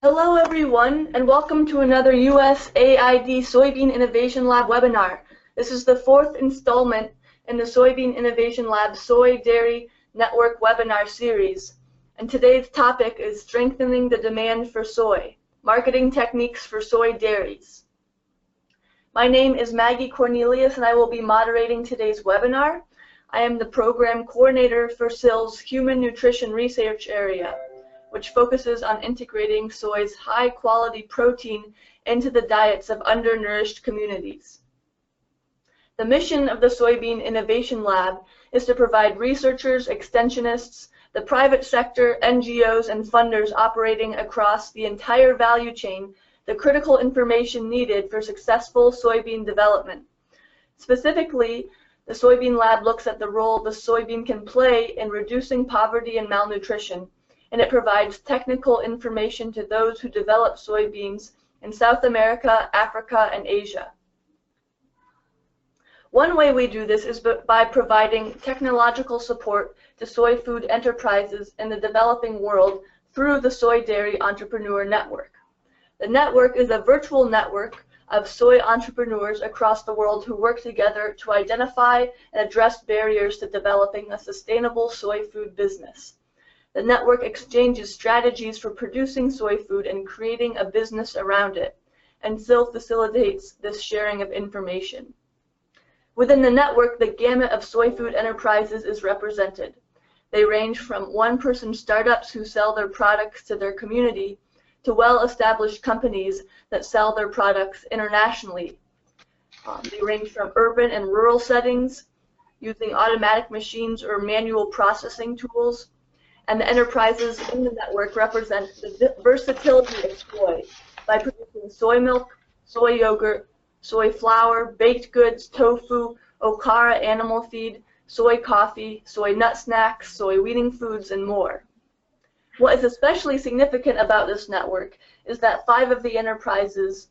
Hello everyone, and welcome to another USAID Soybean Innovation Lab webinar. This is the fourth installment in the Soybean Innovation Lab Soy Dairy Network webinar series. And today's topic is strengthening the demand for soy, marketing techniques for soy dairies. My name is Maggie Cornelius and I will be moderating today's webinar. I am the program coordinator for SIL's Human Nutrition Research Area, which focuses on integrating soy's high-quality protein into the diets of undernourished communities. The mission of the Soybean Innovation Lab is to provide researchers, extensionists, the private sector, NGOs, and funders operating across the entire value chain the critical information needed for successful soybean development. Specifically, the Soybean Lab looks at the role the soybean can play in reducing poverty and malnutrition, and it provides technical information to those who develop soybeans in South America, Africa, and Asia. One way we do this is by providing technological support to soy food enterprises in the developing world through the Soy Dairy Entrepreneur Network. The network is a virtual network of soy entrepreneurs across the world who work together to identify and address barriers to developing a sustainable soy food business. The network exchanges strategies for producing soy food and creating a business around it, and SIL facilitates this sharing of information. Within the network, the gamut of soy food enterprises is represented. They range from one-person startups who sell their products to their community to well-established companies that sell their products internationally. They range from urban and rural settings, using automatic machines or manual processing tools, and the enterprises in the network represent the versatility of soy by producing soy milk, soy yogurt, soy flour, baked goods, tofu, okara animal feed, soy coffee, soy nut snacks, soy weaning foods, and more. What is especially significant about this network is that 5 of the enterprises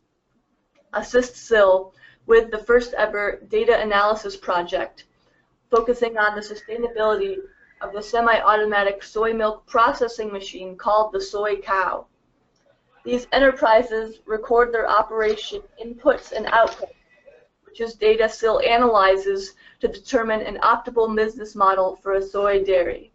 assist SIL with the first ever data analysis project, focusing on the sustainability of the semi-automatic soy milk processing machine called the Soy Cow. These enterprises record their operation inputs and outputs, which is data SIL analyzes to determine an optimal business model for a soy dairy.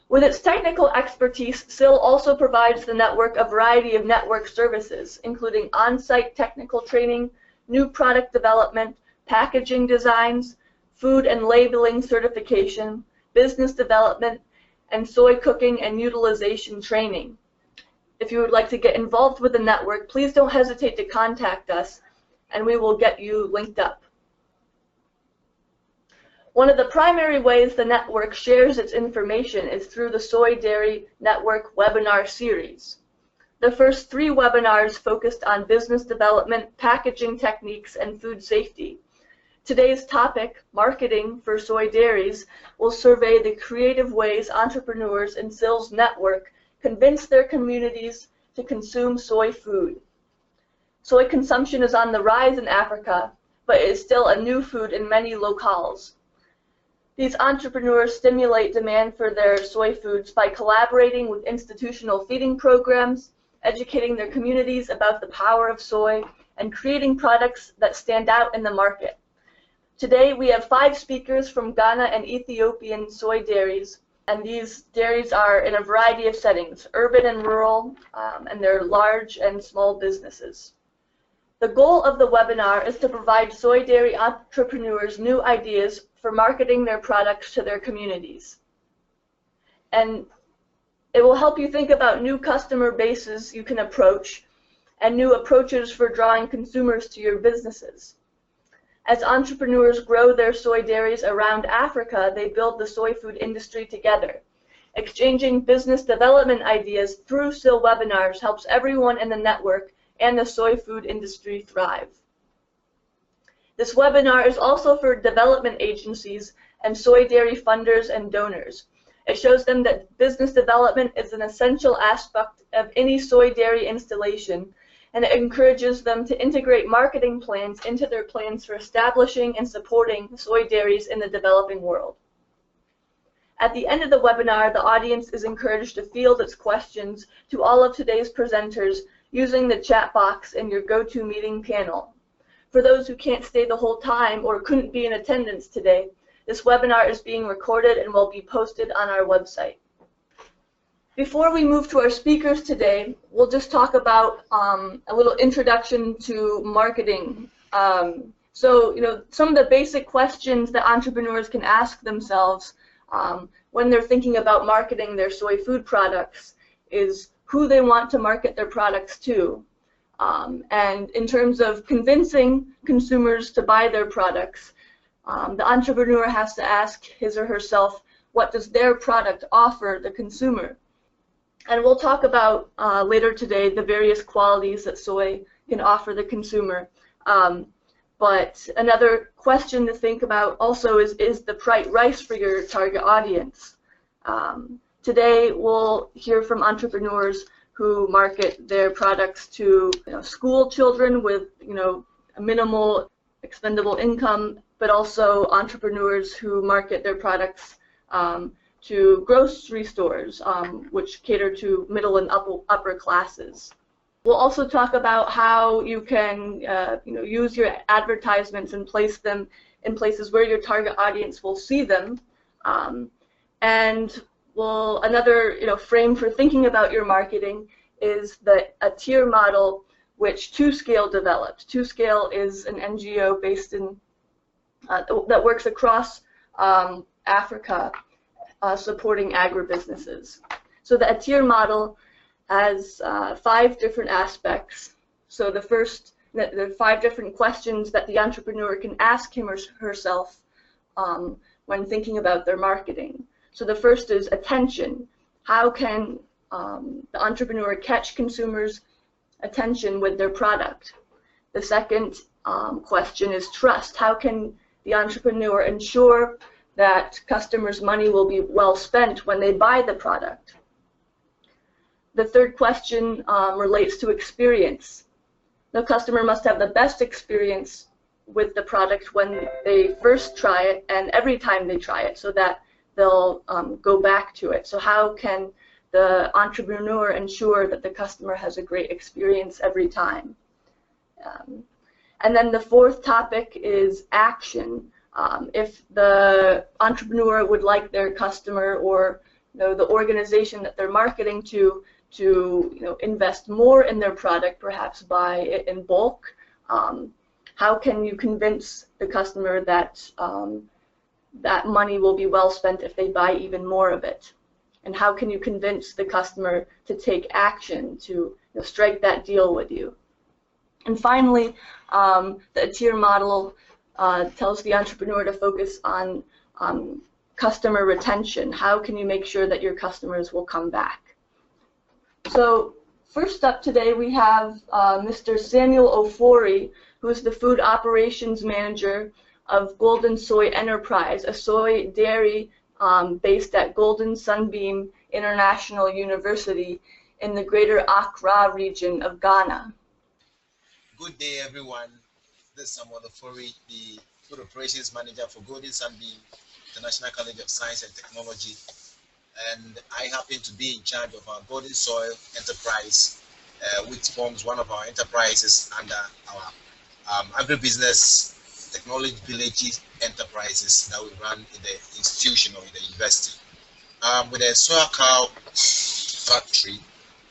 With its technical expertise, SIL also provides the network a variety of network services, including on-site technical training, new product development, packaging designs, food and labeling certification, business development, and soy cooking and utilization training. If you would like to get involved with the network, please don't hesitate to contact us, and we will get you linked up. One of the primary ways the network shares its information is through the Soy Dairy Network webinar series. The first 3 webinars focused on business development, packaging techniques, and food safety. Today's topic, marketing for soy dairies, will survey the creative ways entrepreneurs in SIL's network convince their communities to consume soy food. Soy consumption is on the rise in Africa, but it is still a new food in many locales. These entrepreneurs stimulate demand for their soy foods by collaborating with institutional feeding programs, educating their communities about the power of soy, and creating products that stand out in the market. Today we have 5 speakers from Ghana and Ethiopian soy dairies, and these dairies are in a variety of settings, urban and rural, and they're large and small businesses. The goal of the webinar is to provide soy dairy entrepreneurs new ideas for marketing their products to their communities. And it will help you think about new customer bases you can approach and new approaches for drawing consumers to your businesses. As entrepreneurs grow their soy dairies around Africa, they build the soy food industry together. Exchanging business development ideas through SIL webinars helps everyone in the network and the soy food industry thrive. This webinar is also for development agencies and soy dairy funders and donors. It shows them that business development is an essential aspect of any soy dairy installation, and it encourages them to integrate marketing plans into their plans for establishing and supporting soy dairies in the developing world. At the end of the webinar, the audience is encouraged to field its questions to all of today's presenters using the chat box in your GoToMeeting panel. For those who can't stay the whole time or couldn't be in attendance today, this webinar is being recorded and will be posted on our website. Before we move to our speakers today, we'll just talk about a little introduction to marketing. So, some of the basic questions that entrepreneurs can ask themselves when they're thinking about marketing their soy food products is who they want to market their products to. And in terms of convincing consumers to buy their products, the entrepreneur has to ask his or herself, what does their product offer the consumer? And we'll talk about later today the various qualities that soy can offer the consumer. But another question to think about also is the price for your target audience. Today we'll hear from entrepreneurs who market their products to school children with a minimal expendable income, but also entrepreneurs who market their products to grocery stores, which cater to middle and upper classes. We'll also talk about how you can use your advertisements and place them in places where your target audience will see them. And another frame for thinking about your marketing is a tier model which TwoScale developed. TwoScale is an NGO based in that works across Africa, supporting agribusinesses. So the tier model has 5 different aspects. So there are 5 different questions that the entrepreneur can ask him or herself when thinking about their marketing. So the first is attention. How can the entrepreneur catch consumers' attention with their product? The second question is trust. How can the entrepreneur ensure that customers' money will be well spent when they buy the product? The third question relates to experience. The customer must have the best experience with the product when they first try it and every time they try it, so that they'll go back to it. So how can the entrepreneur ensure that the customer has a great experience every time? And then the fourth topic is action. If the entrepreneur would like their customer or the organization that they're marketing to invest more in their product, perhaps buy it in bulk, how can you convince the customer that that money will be well spent if they buy even more of it? And how can you convince the customer to take action to strike that deal with you? And finally, the tier model tells the entrepreneur to focus on customer retention. How can you make sure that your customers will come back? So first up today we have Mr. Samuel Ofori, who is the Food Operations Manager of Golden Soy Enterprise, a soy dairy based at Golden Sunbeam International University in the greater Accra region of Ghana. Good day, everyone. This is Samuel Ofori, the Food Operations Manager for Golden Sunbeam International College of Science and Technology. And I happen to be in charge of our Golden Soy Enterprise, which forms one of our enterprises under our agribusiness technology villages enterprises that we run in the institution or in the university. With the soya cow factory,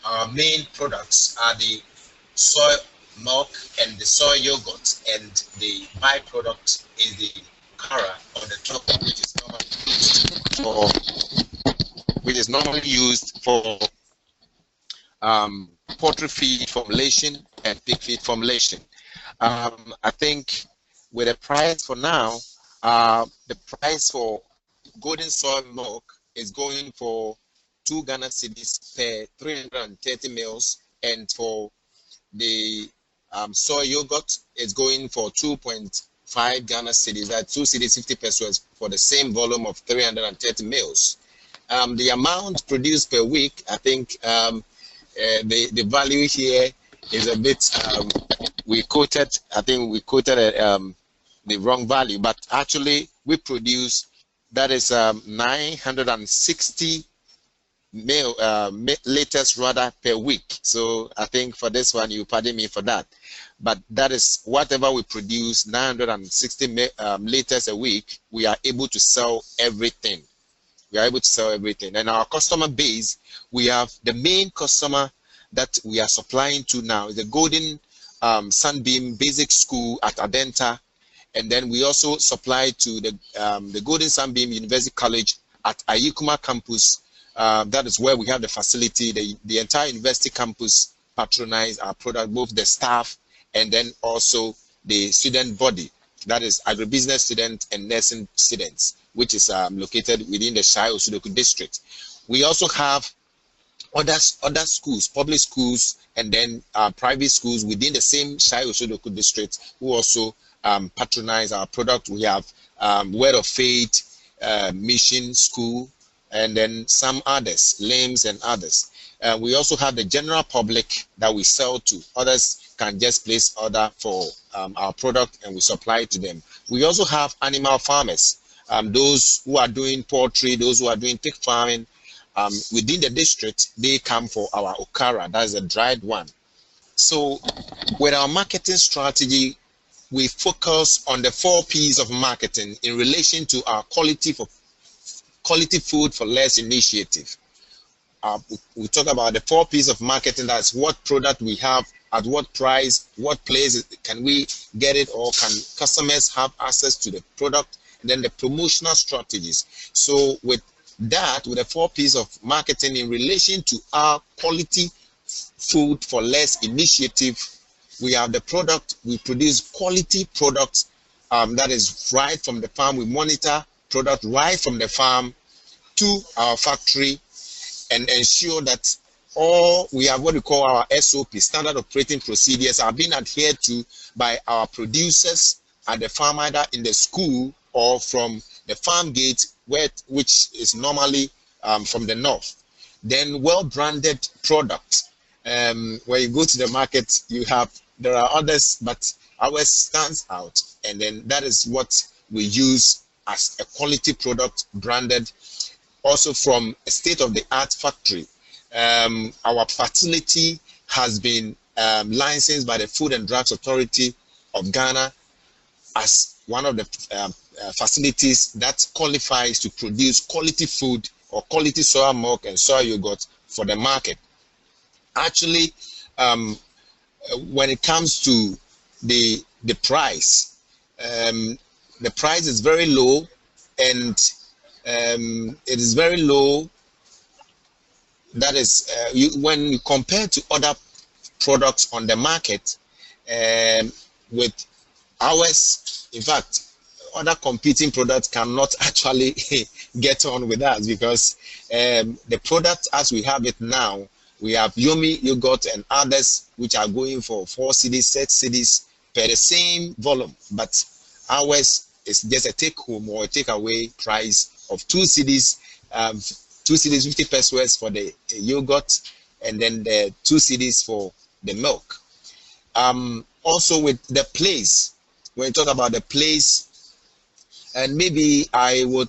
our main products are the soy milk and the soy yogurt, and the byproduct is the kara on the top, which is normally used for poultry feed formulation and pig feed formulation. I think with the price for now, the price for golden soy milk is going for 2 Ghana cedis per 330 mils, and for the soy yogurt is going for 2.5 Ghana cedis, that's 2 cedis 50 pesos for the same volume of 330 mils. The amount produced per week, I think the value here is a bit, I think we quoted the wrong value, but actually we produce that is 960 liters rather per week. So I think for this one, you pardon me for that, but that is whatever we produce, 960 liters a week. We are able to sell everything. We are able to sell everything. And our customer base, we have the main customer that we are supplying to now is the Golden Sunbeam Basic School at Adenta, and then we also supply to the Golden Sunbeam University College at Ayikuma campus. That is where we have the facility. The entire university campus patronize our product, both the staff and then also the student body, that is agribusiness students and nursing students, which is located within the Shai Osudoku district. We also have other schools, public schools, and then private schools within the same Shai Osudoku district who also patronize our product. We have Word of Faith Mission School, and then some others, LAMS and others. We also have the general public that we sell to. Others can just place order for our product and we supply it to them. We also have animal farmers, those who are doing poultry, those who are doing pig farming. Within the district, they come for our okara, that is a dried one. So with our marketing strategy, we focus on the 4 P's of marketing in relation to our quality food for less initiative. We talk about the 4 P's of marketing. That's what product we have, at what price, what place can we get it, or can customers have access to the product, and then the promotional strategies. So with that, with the 4 P's of marketing in relation to our quality food for less initiative, we have the product. We produce quality products that is right from the farm. We monitor product right from the farm to our factory and ensure that all we have what we call our SOP, standard operating procedures, are being adhered to by our producers at the farm, either in the school or from the farm gate, which is normally from the north. Then well-branded products. When you go to the market, there are others, but ours stands out, and then that is what we use as a quality product, branded, also from a state-of-the-art factory. Our facility has been licensed by the Food and Drugs Authority of Ghana as one of the facilities that qualifies to produce quality food or quality soya milk and soya yogurt for the market. Actually, when it comes to the price, the price is very low, and it is very low. That is, when you compare to other products on the market, with ours, in fact, other competing products cannot actually get on with us, because the product as we have it now, we have Yomi yogurt and others which are going for 4 cedis, 6 cedis per the same volume, but ours is just a take-home or a take-away price of 2 cedis, 2 cedis 50 pesos for the yogurt, and then the 2 cedis for the milk. Also with the place, when you talk about the place, and maybe I'll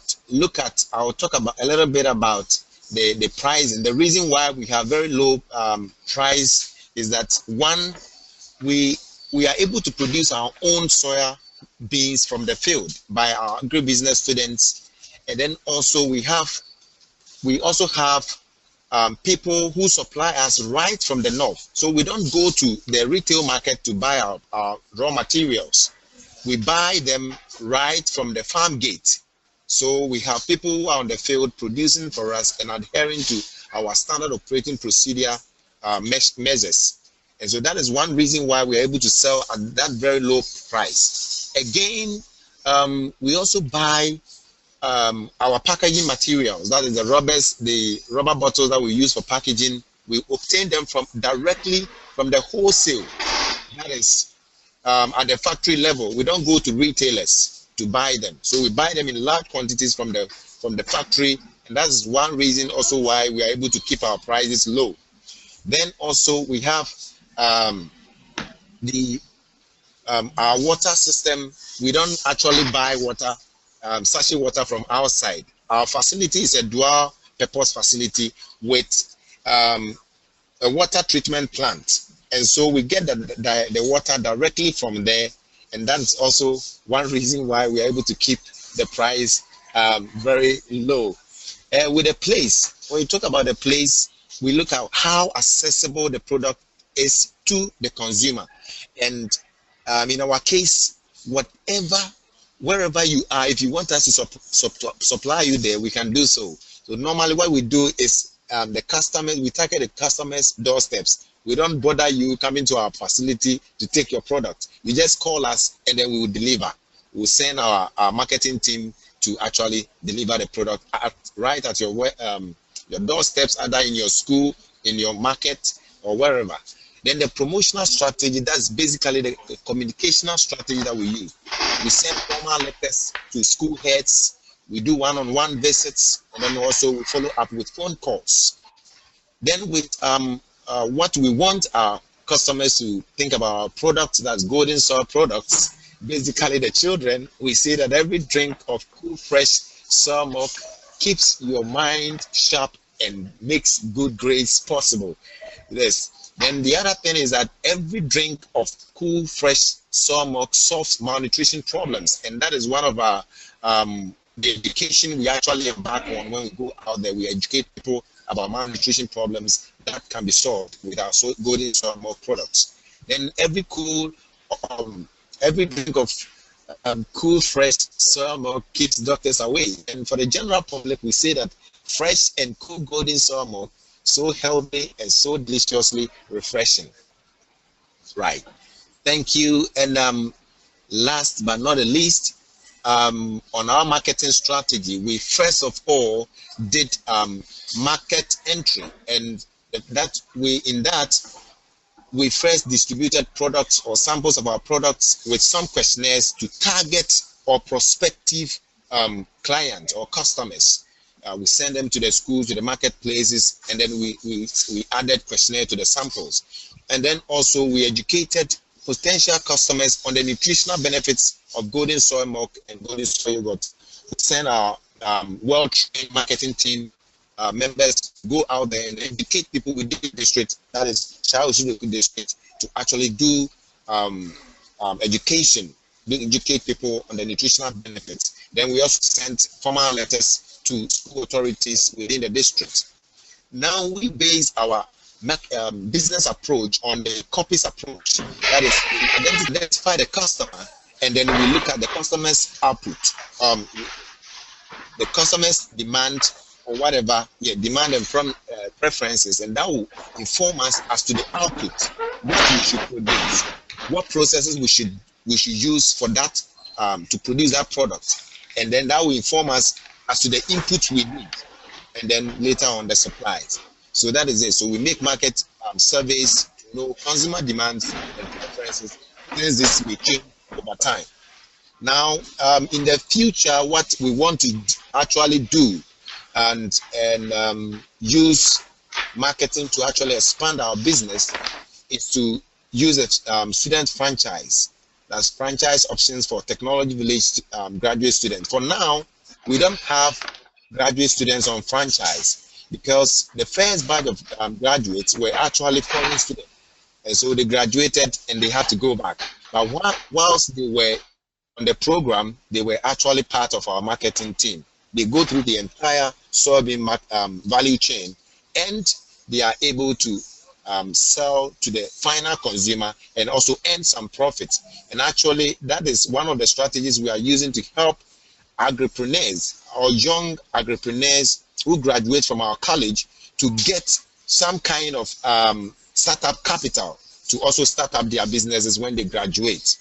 talk about a little bit about the price. And the reason why we have very low price is that, one, we are able to produce our own soya beans from the field by our agribusiness students, and then also we also have people who supply us right from the north. So we don't go to the retail market to buy our raw materials. We buy them right from the farm gate. So we have people who are on the field producing for us and adhering to our standard operating procedure measures. And so that is one reason why we are able to sell at that very low price. Again, we also buy our packaging materials, that is the rubber bottles that we use for packaging. We obtain them directly from the wholesale, that is at the factory level. We don't go to retailers to buy them, so we buy them in large quantities from the factory, and that's one reason also why we are able to keep our prices low. Then also we have our water system. We don't actually buy water sachet water from outside. Our facility is a dual purpose facility with a water treatment plant. And so we get the water directly from there. And that's also one reason why we are able to keep the price very low. With the place, when you talk about the place, we look at how accessible the product is to the consumer. And in our case, wherever you are, if you want us to supply you there, we can do so. So normally what we do is we target the customers' doorsteps. We don't bother you coming to our facility to take your product. You just call us and then we will deliver. We'll send our marketing team to actually deliver the product right at your doorsteps, either in your school, in your market, or wherever. Then the promotional strategy, that's basically the communicational strategy that we use. We send formal letters to school heads. We do one-on-one visits, and then also we follow up with phone calls. Then with what we want our customers to think about our products, that's Golden Soy products, basically the children, we say that every drink of cool, fresh soy milk keeps your mind sharp and makes good grades possible. Yes. Then the other thing is that every drink of cool, fresh soy milk solves malnutrition problems. And that is one of our the education we actually embark on when we go out there. We educate people about malnutrition problems that can be solved with our Golden Soy milk products. Then every drink of cool, fresh soy milk keeps doctors away. And for the general public, we say that fresh and cool Golden Soy milk, so healthy and so deliciously refreshing. Right. Thank you. And last but not the least, on our marketing strategy, we first of all did market entry, and we first distributed products or samples of our products with some questionnaires to target or prospective clients or customers. We send them to the schools, to the marketplaces, and then we added questionnaire to the samples. And then also we educated potential customers on the nutritional benefits of Golden Soy milk and Golden Soy yogurt. We send our well-trained marketing team members go out there and educate people within the district, that is Osudoku district, to actually do education, educate people on the nutritional benefits. Then we also sent formal letters to school authorities within the district. Now we base our business approach on the copies approach. That is, we identify the customer, and then we look at the customer's output, the customer's demand or whatever, demand and from preferences, and that will inform us as to the output, what we should produce, what processes we should use for that to produce that product, and then that will inform us as to the input we need, and then later on the supplies. So that is it. So we make market surveys to know consumer demands and preferences. Things this may change over time. Now, in the future, what we want to actually do and use marketing to actually expand our business is to use a student franchise. That's franchise options for Technology Village graduate students. For now, we don't have graduate students on franchise because the first batch of graduates were actually foreign students, and so they graduated and they had to go back. But whilst they were on the program, they were actually part of our marketing team. They go through the entire soybean value chain, and they are able to sell to the final consumer and also earn some profits. And actually, that is one of the strategies we are using to help agripreneurs or young agripreneurs who graduate from our college to get some kind of startup capital to also start up their businesses when they graduate.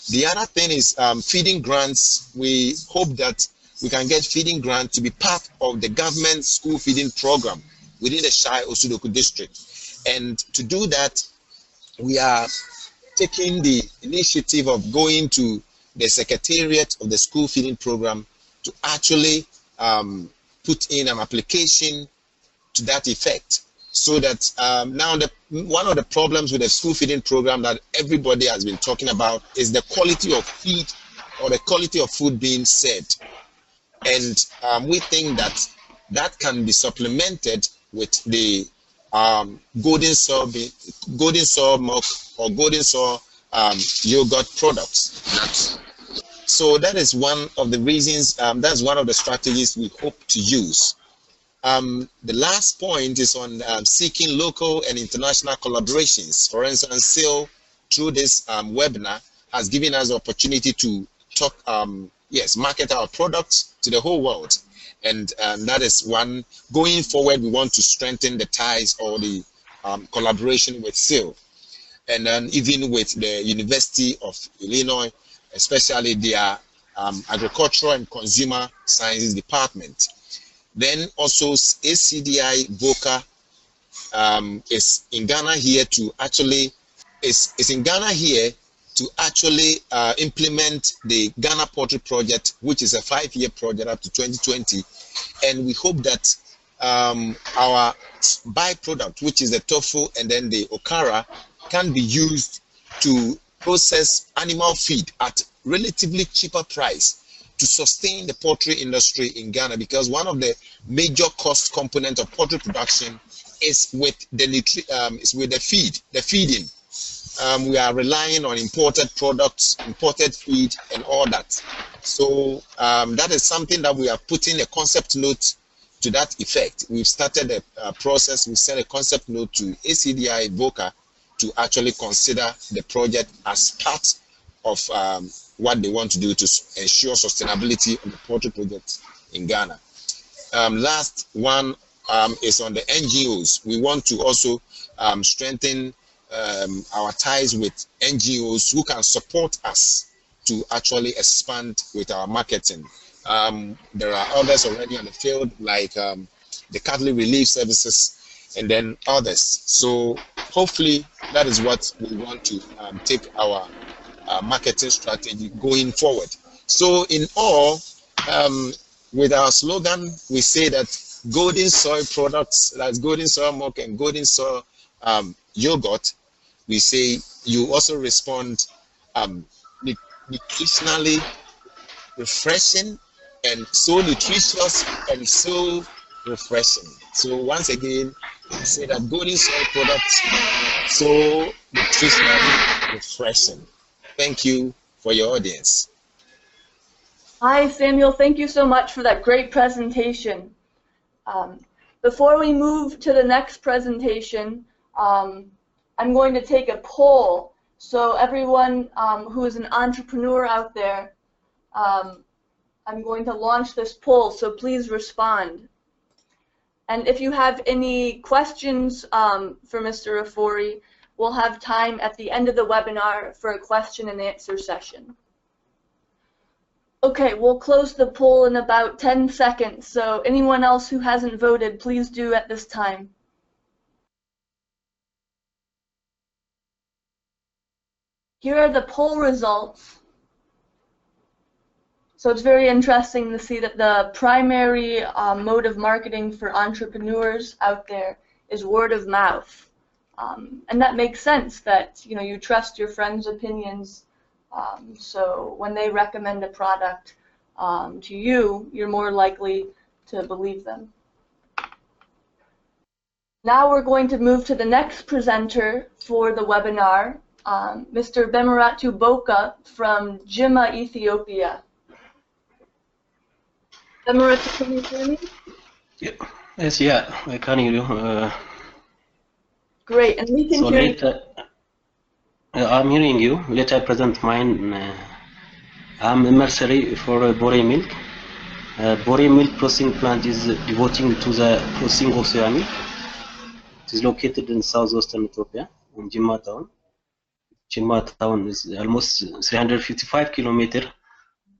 The other thing is feeding grants. We hope that we can get feeding grant to be part of the government school feeding program within the Shai Osudoku district. And to do that, we are taking the initiative of going to the secretariat of the school feeding program to actually put in an application to that effect, so that now one of the problems with the school feeding program that everybody has been talking about is the quality of feed or the quality of food being served. and we think that that can be supplemented with the golden soy milk or golden soy yogurt products. So that is one of the reasons, that's one of the strategies we hope to use. The last point is on seeking local and international collaborations. For instance, SAIL, through this webinar, has given us the opportunity to talk, market our products to the whole world. And that is one. Going forward, we want to strengthen the ties or the collaboration with SAIL. And then even with the University of Illinois, especially their Agricultural and Consumer Sciences Department. Then also ACDI Boka is in Ghana here to actually implement the Ghana Poultry Project, which is a 5-year project up to 2020, and we hope that our byproduct, which is the tofu and then the okara, can be used to process animal feed at relatively cheaper price to sustain the poultry industry in Ghana, because one of the major cost components of poultry production is with the feeding. We are relying on imported products, imported feed, and all that. So that is something that we are putting a concept note to that effect. We've started a process. We sent a concept note to ACDI Boka to actually consider the project as part of what they want to do to ensure sustainability of the poultry project in Ghana. Last one is on the NGOs. We want to also strengthen our ties with NGOs who can support us to actually expand with our marketing. There are others already on the field, like the Cattle Relief Services and then others. So hopefully that is what we want to take our marketing strategy going forward. So in all, with our slogan, we say that golden soy products, that's golden soy milk and golden soy yogurt, we say you also respond nutritionally refreshing and so nutritious and so refreshing. So once again, we say that golden soy products so nutritionally refreshing. Thank you for your audience. Hi, Samuel. Thank you so much for that great presentation. Before we move to the next presentation, I'm going to take a poll. So everyone who is an entrepreneur out there, I'm going to launch this poll, so please respond. And if you have any questions for Mr. Ofori, we'll have time at the end of the webinar for a question and answer session. Okay, we'll close the poll in about 10 seconds, so anyone else who hasn't voted, please do at this time. Here are the poll results. So it's very interesting to see that the primary mode of marketing for entrepreneurs out there is word of mouth. And that makes sense that you trust your friends' opinions. So when they recommend a product to you, you're more likely to believe them. Now we're going to move to the next presenter for the webinar, Mr. Bemhiretu Boka from Jimma, Ethiopia. Bemhiretu, can you hear me? Yes, yeah, I can hear you. Great, and we can hear you. I'm hearing you. Let I present mine. I'm Emissary for Bore Milk. Bore Milk processing plant is devoting to the processing of soya milk. It is located in southwestern Ethiopia, in Jimma town. Jimma town is almost 355 kilometers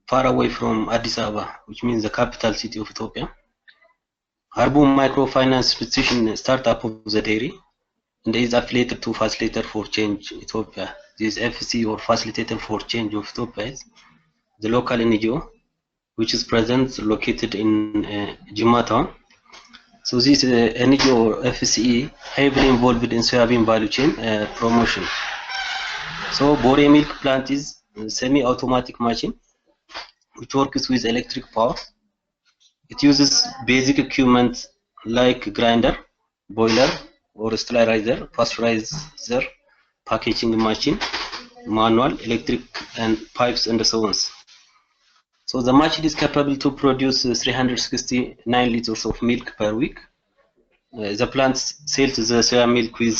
far away from Addis Ababa, which means the capital city of Ethiopia. Harbu Microfinance Institution startup of the dairy, and is affiliated to Facilitator for Change Ethiopia. This FC or Facilitator for Change of Ethiopia is the local NGO, which is present located in Jimma town. So this NGO or FCE heavily involved in soybean value chain promotion. So Bore Milk plant is a semi-automatic machine which works with electric power It uses basic equipment like grinder, boiler or sterilizer, pasteurizer, packaging machine, manual, electric, and pipes and so on. So the machine is capable to produce 369 liters of milk per week. The plant sells the soya milk with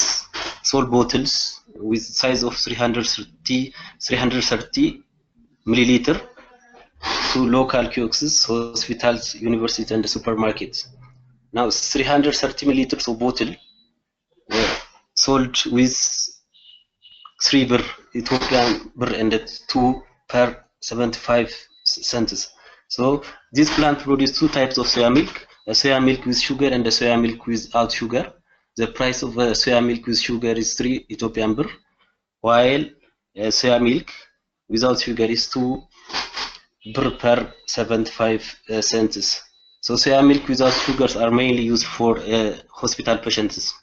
small bottles with size of 330 milliliter to local kiosks, hospitals, universities, and supermarkets. Now 330 milliliters of bottle sold with 3 birr Ethiopian birr and 2 per 75 cents. So this plant produces two types of soya milk, a soya milk with sugar and a soya milk without sugar. The price of soya milk with sugar is 3 Ethiopian birr, while soya milk without sugar is 2 birr per 75 cents. So soya milk without sugars are mainly used for hospital patients.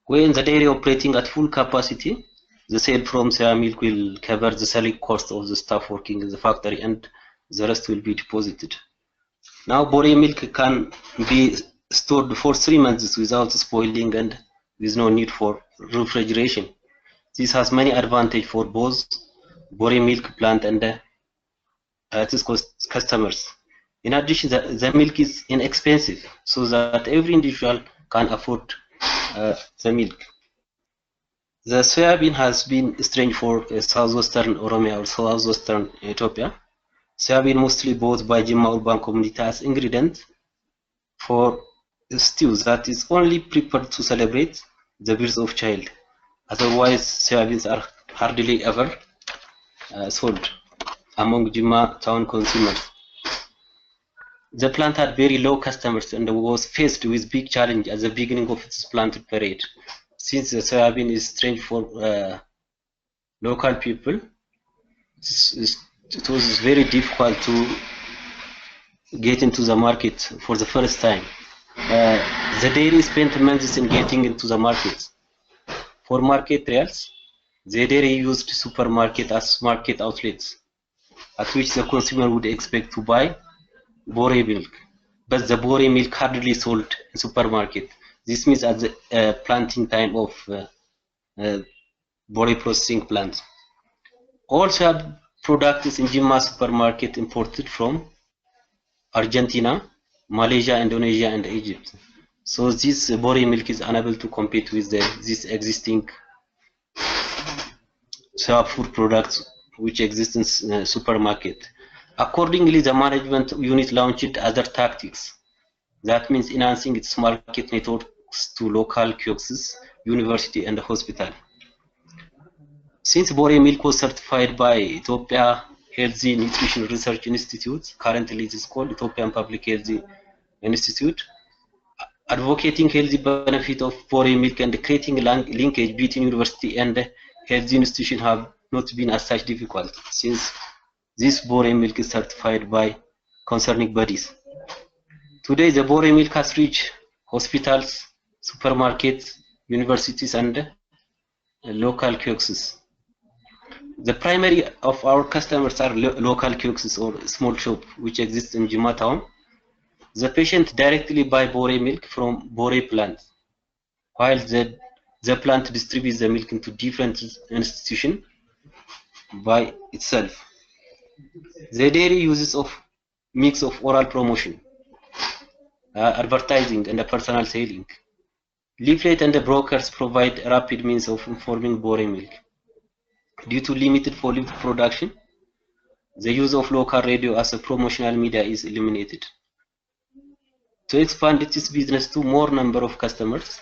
When the dairy operating at full capacity, the sale from soya milk will cover the selling cost of the staff working in the factory and the rest will be deposited. Now bore milk can be stored for 3 months without spoiling and with no need for refrigeration. This has many advantages for both bore milk plant and its customers. In addition, the milk is inexpensive, so that every individual can afford the milk. The soybean has been strange for southwestern Oromia or southwestern Ethiopia. Soybean mostly bought by Jimma urban community as ingredient for stews that is only prepared to celebrate the birth of child. Otherwise, soybeans are hardly ever sold among Jimma town consumers. The plant had very low customers and was faced with big challenge at the beginning of its planting period. Since the soybean is strange for local people, it was very difficult to get into the market for the first time. The dairy spent months in getting into the market. For market trials, the dairy used supermarket as market outlets at which the consumer would expect to buy bore milk, but the bore milk hardly sold in supermarket. This means at the planting time of bore processing plant. All soya products in Jimma supermarket imported from Argentina, Malaysia, Indonesia, and Egypt. So this bore milk is unable to compete with this existing soya food products which exist in supermarket. Accordingly, the management unit launched other tactics. That means enhancing its market networks to local kiosks, university, and hospital. Since bore milk was certified by Ethiopia Healthy Nutrition Research Institute, currently it is called Ethiopian Public Health Institute, advocating healthy benefit of bore milk and creating a linkage between university and health institution have not been as such difficult, since this bore milk is certified by concerning bodies. Today, the bore milk has reached hospitals, supermarkets, universities, and local kiosks. The primary of our customers are local kiosks or small shop which exist in Jimma town. The patient directly buy bore milk from bore plant, while the plant distributes the milk into different institutions by itself. The dairy uses of mix of oral promotion, advertising, and personal selling. Leaflet and the brokers provide a rapid means of informing bore milk. Due to limited volume production, the use of local radio as a promotional media is eliminated. To expand its business to more number of customers,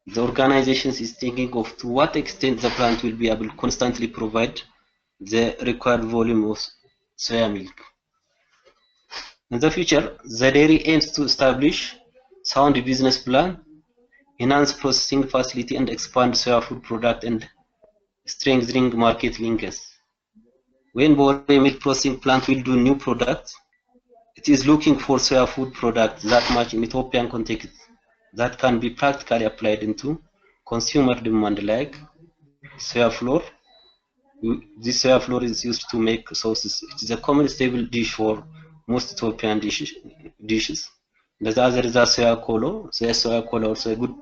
the organization is thinking of to what extent the plant will be able to constantly provide the required volume of soya milk. In the future, the dairy aims to establish sound business plan, enhance processing facility, and expand soya food product and strengthening market linkage. When bore milk processing plant will do new products, it is looking for soya food products that match in Ethiopian context that can be practically applied into consumer demand, like soya flour. This soya flour is used to make sauces. It is a common staple dish for most Ethiopian dishes. The other is the soya kolo. So soya kolo also a good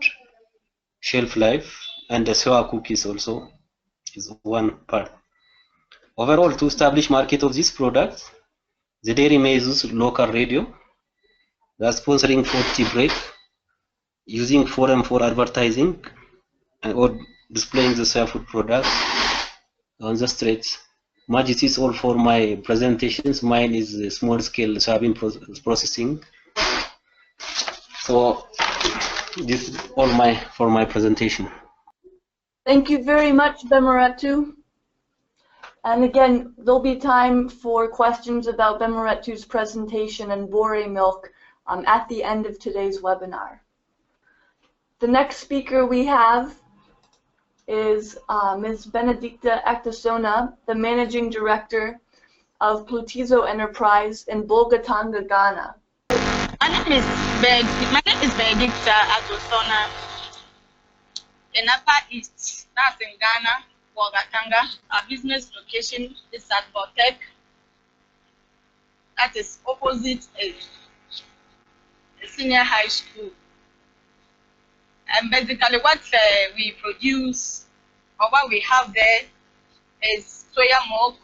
shelf life, and the soya cookies also is one part. Overall, to establish market of these products, the dairy may use local radio. They are sponsoring 40 break, using forum for advertising or displaying the soya food products on the streets. This is all for my presentations. Mine is small scale soybean processing. So this is all for my presentation. Thank you very much, Bemhiretu. And again, there'll be time for questions about Bemhiretu's presentation and bore milk at the end of today's webinar. The next speaker we have is Ms. Benedicta Atosona, the Managing Director of Ploutizo Enterprise in Bolgatanga, Ghana. My name is Benedicta Atosona in Upper East, that's in Ghana, Bolgatanga. Our business location is at Boka, that is opposite a senior high school. And basically what we produce or what we have there is soya milk.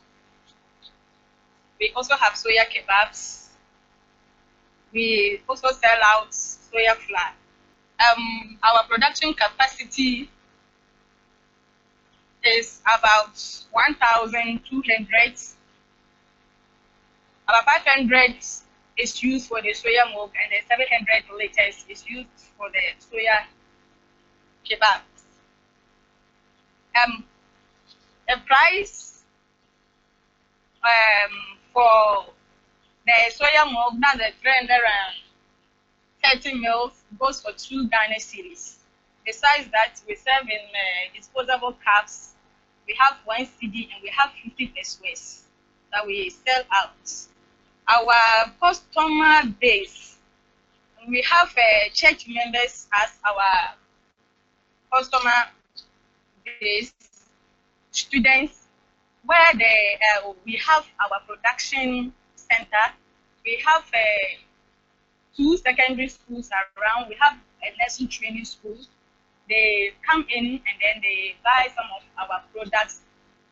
We also have soya kebabs. We also sell out soya flour. Our production capacity is about 1,200. About 500 is used for the soya milk, and the 700 liters is used for the soya kebabs. The price for the soya milk, now the 330 mils, goes for 2 Ghana cedis. Besides that, we serve in disposable cups. We have 1 CD and we have 50 pesos that we sell out. Our customer base, we have church members as our customer base, students, where we have our production center. We have 2 secondary schools around. We have a nursing training school. They come in and then they buy some of our products,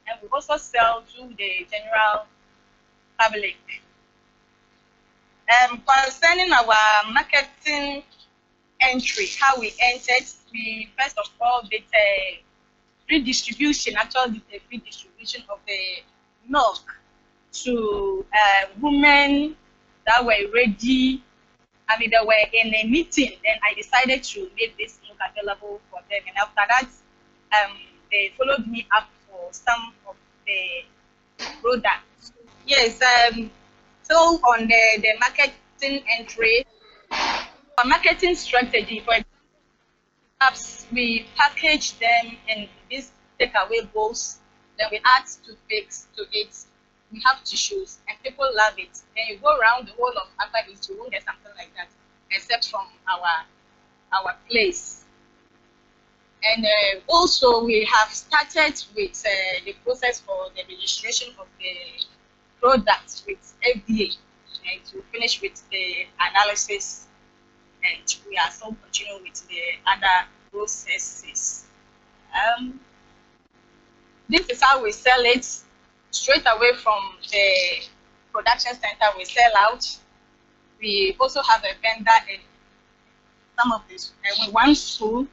and we also sell to the general public. Concerning our marketing entry, how we entered, we first of all did a free distribution, actually did a free distribution of the milk to women that were ready. I mean, they were in a meeting, then I decided to make this milk available for them. And after that, they followed me up for some of the products. Yes, so on the marketing entry, our marketing strategy, for perhaps we package them in these takeaway bowls, then we add toothpicks to it. We have tissues, and people love it. Then you go around the whole of Ababa, you won't get something like that, except from our place. And also, we have started with the process for the registration of the products with FDA, and to finish with the analysis, and we are still continuing with the other processes. This is how we sell it. Straight away from the production center, we sell out. We also have a vendor in some of this, one school,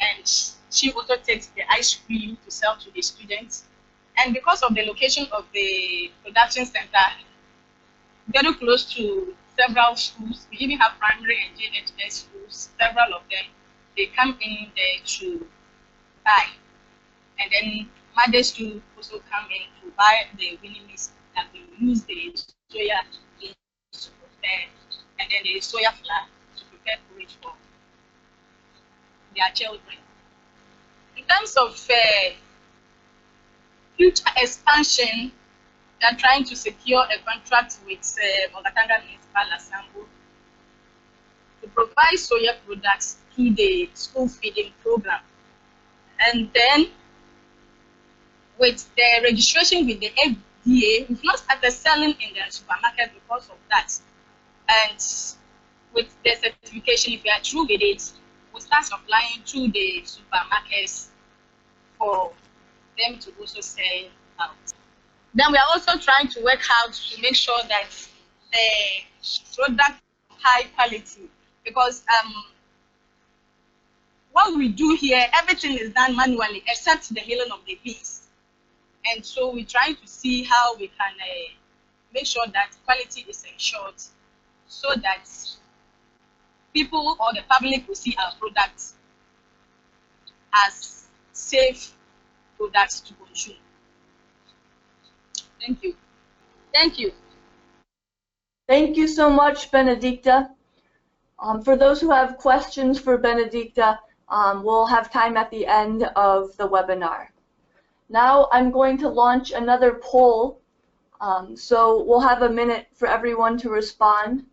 and she also takes the ice cream to sell to the students. And because of the location of the production center, very close to several schools, we even have primary and JHS schools, several of them, they come in there to buy. And then mothers too also come in to buy the winning mix, and we use the soya beans to prepare, and then the soya flour to prepare porridge for their children. In terms of future expansion, they are trying to secure a contract with Bolgatanga Municipal Assembly to provide soya products to the school feeding program. And then with the registration with the DA. We've not started selling in the supermarket because of that. And with the certification, if we are through with it, we'll start supplying to the supermarkets for them to also sell out. Then we are also trying to work out to make sure that the product is high quality, because what we do here, everything is done manually except the healing of the bees. And so we're trying to see how we can make sure that quality is ensured, so that people or the public will see our products as safe products to consume. Thank you. Thank you. Thank you so much, Benedicta. For those who have questions for Benedicta, we'll have time at the end of the webinar. Now I'm going to launch another poll, so we'll have a minute for everyone to respond.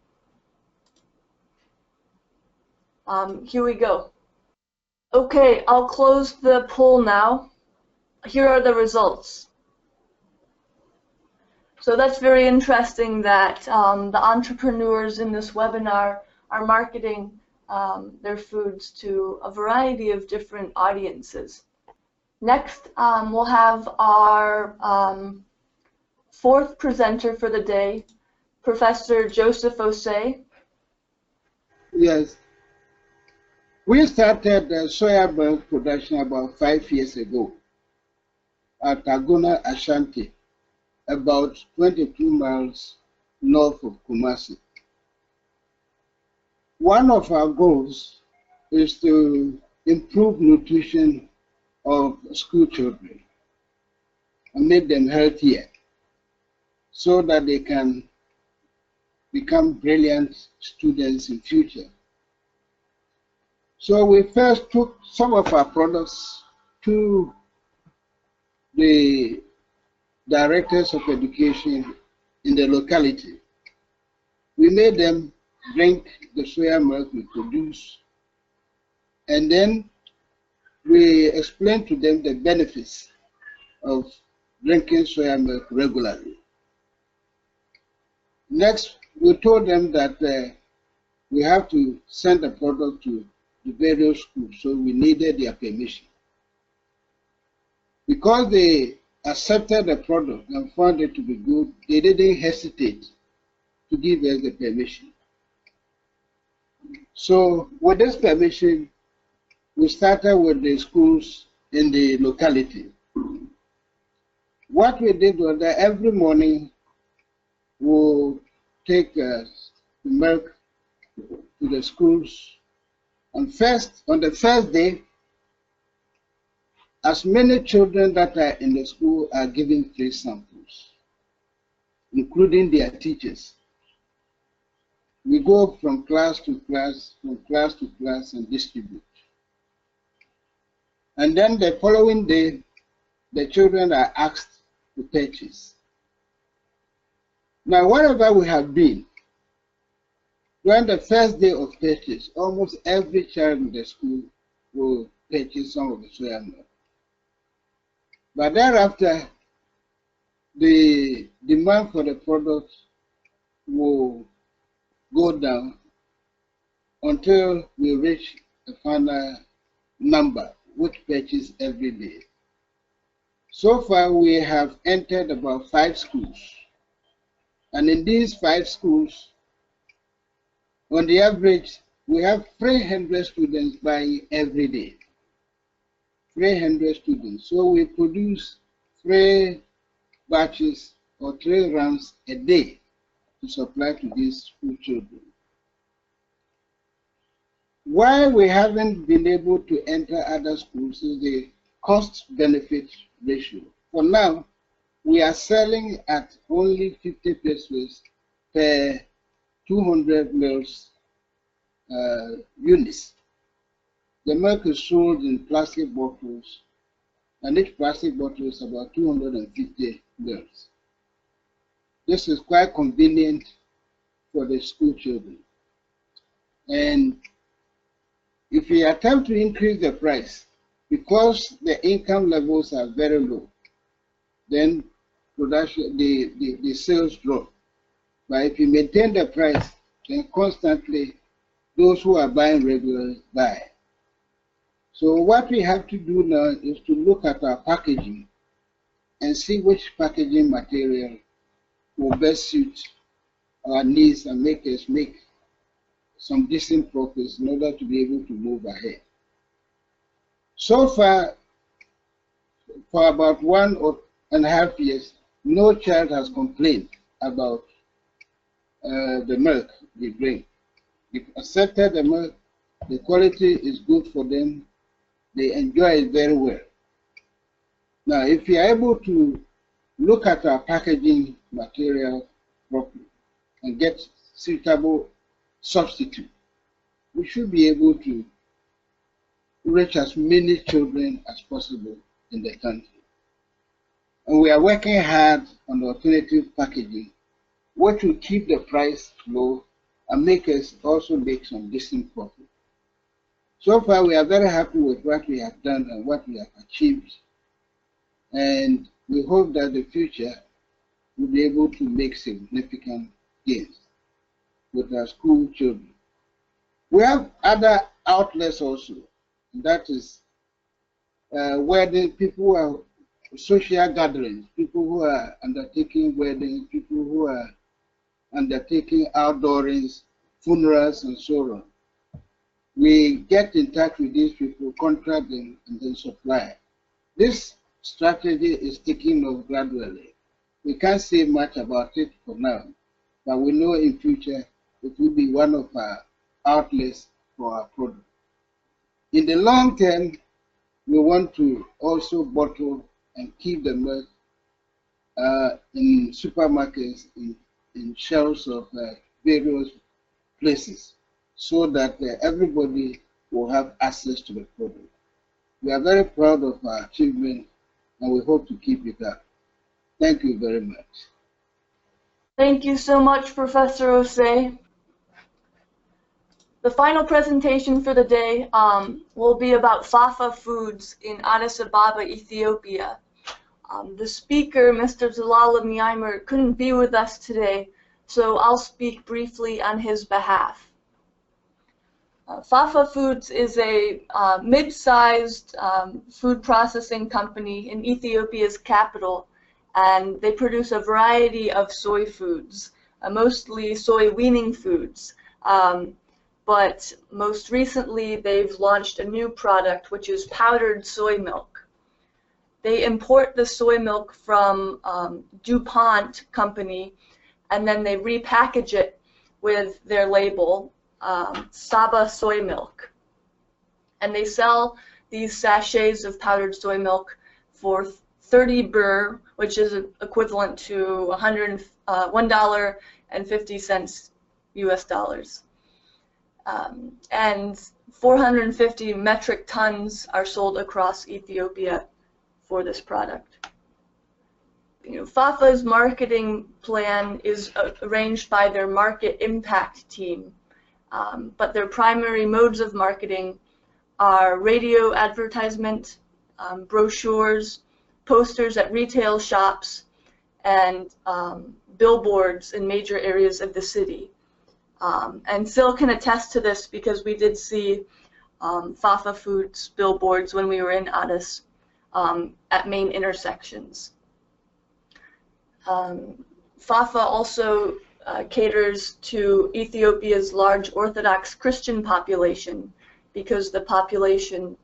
Here we go. Okay, I'll close the poll now. Here are the results. So that's very interesting that the entrepreneurs in this webinar are marketing their foods to a variety of different audiences. Next, we'll have our fourth presenter for the day, Professor Joseph Osei. Yes. We started soya milk production about 5 years ago at Agona, Ashanti, about 22 miles north of Kumasi. One of our goals is to improve nutrition of school children and make them healthier so that they can become brilliant students in future. So we first took some of our products to the directors of education in the locality. We made them drink the soya milk we produce, and then we explained to them the benefits of drinking soya milk regularly. Next, we told them that we have to send the product to the various schools, so we needed their permission. Because they accepted the product and found it to be good, they didn't hesitate to give us the permission. So with this permission, we started with the schools in the locality. What we did was that every morning we'll take the milk to the schools. On the first day, as many children that are in the school are given free samples, including their teachers. We go from class to class, and distribute. And then the following day, the children are asked to purchase. Now, wherever we have been, during the first day of purchase, almost every child in the school will purchase some of the soya milk. But thereafter, the demand for the product will go down until we reach a final number which purchase every day. So far, we have entered about 5 schools. And in these 5 schools, on the average, we have 300 students buying every day. 300 students. So we produce 3 batches or 3 rounds a day to supply to these school children. Why we haven't been able to enter other schools is the cost-benefit ratio. For now, we are selling at only 50 pesos per 200 mils units. The milk is sold in plastic bottles, and each plastic bottle is about 250 mils. This is quite convenient for the school children. And if we attempt to increase the price, because the income levels are very low, then production, the sales drop. But if you maintain the price, then constantly those who are buying regularly buy. So what we have to do now is to look at our packaging and see which packaging material will best suit our needs and make us make some decent profits in order to be able to move ahead. So far, for about 1.5 years, no child has complained about the milk they drink. They've accepted the milk, the quality is good for them, they enjoy it very well. Now, if you are able to look at our packaging material properly and get suitable substitute, we should be able to reach as many children as possible in the country. And we are working hard on alternative packaging, which will keep the price low and make us also make some decent profit. So far, we are very happy with what we have done and what we have achieved. And we hope that in the future we'll be able to make significant gains with our school children. We have other outlets also. That is wedding, people who are social gatherings, people who are undertaking weddings, people who are undertaking outdoorings, funerals, and so on. We get in touch with these people, contract them, and then supply. This strategy is taking off gradually. We can't say much about it for now, but we know in future it will be one of our outlets for our product. In the long term, we want to also bottle and keep the milk in supermarkets, in shelves of various places, so that everybody will have access to the product. We are very proud of our achievement and we hope to keep it up. Thank you very much. Thank you so much, Professor Osei. The final presentation for the day will be about Faffa Foods in Addis Ababa, Ethiopia. The speaker, Mr. Zelalem Yimer, couldn't be with us today, so I'll speak briefly on his behalf. Faffa Foods is a mid-sized food processing company in Ethiopia's capital, and they produce a variety of soy foods, mostly soy weaning foods. But most recently, they've launched a new product, which is powdered soy milk. They import the soy milk from DuPont company, and then they repackage it with their label, Saba soy milk. And they sell these sachets of powdered soy milk for 30 birr, which is equivalent to $1.50 US dollars. And 450 metric tons are sold across Ethiopia for this product. Faffa's marketing plan is arranged by their market impact team, but their primary modes of marketing are radio advertisement, brochures, posters at retail shops, and billboards in major areas of the city. And Phil can attest to this because we did see Faffa Foods billboards when we were in Addis at main intersections. Faffa also caters to Ethiopia's large Orthodox Christian population because the population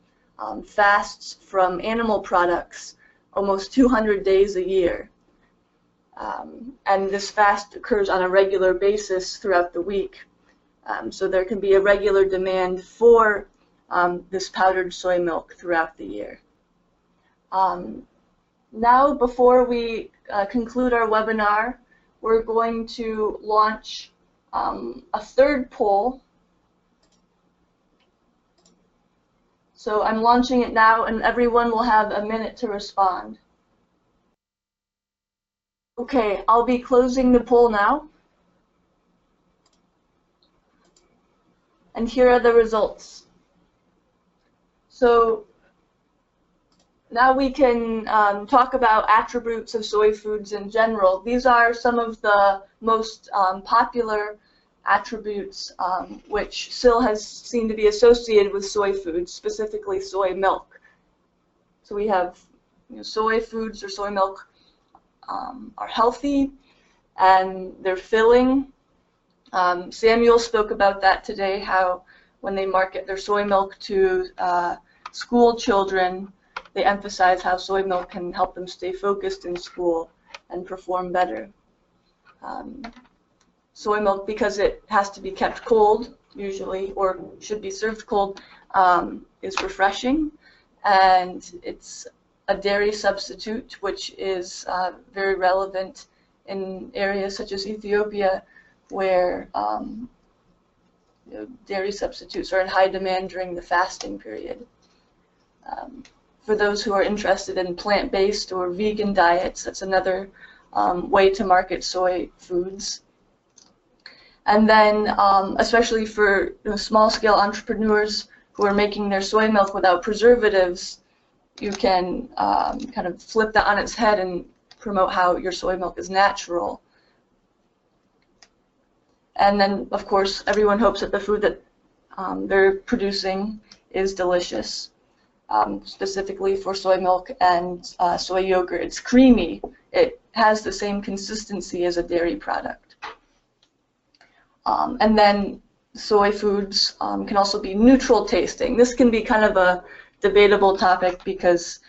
fasts from animal products almost 200 days a year. And this fast occurs on a regular basis throughout the week. So there can be a regular demand for this powdered soy milk throughout the year. Now, before we conclude our webinar, we're going to launch a third poll. So I'm launching it now, and everyone will have a minute to respond. Okay, I'll be closing the poll now. And here are the results. So now we can talk about attributes of soy foods in general. These are some of the most popular attributes which still has seen to be associated with soy foods, specifically soy milk. So we have soy foods or soy milk are healthy and they're filling. Samuel spoke about that today, how when they market their soy milk to school children, they emphasize how soy milk can help them stay focused in school and perform better. Soy milk, because it has to be kept cold usually, or should be served cold, is refreshing, and it's a dairy substitute, which is very relevant in areas such as Ethiopia, where dairy substitutes are in high demand during the fasting period. For those who are interested in plant-based or vegan diets, that's another way to market soy foods. And then, especially for small-scale entrepreneurs who are making their soy milk without preservatives, you can kind of flip that on its head and promote how your soy milk is natural. And then, of course, everyone hopes that the food that they're producing is delicious. Specifically for soy milk and soy yogurt, it's creamy. It has the same consistency as a dairy product. And then soy foods can also be neutral tasting. This can be kind of a debatable topic because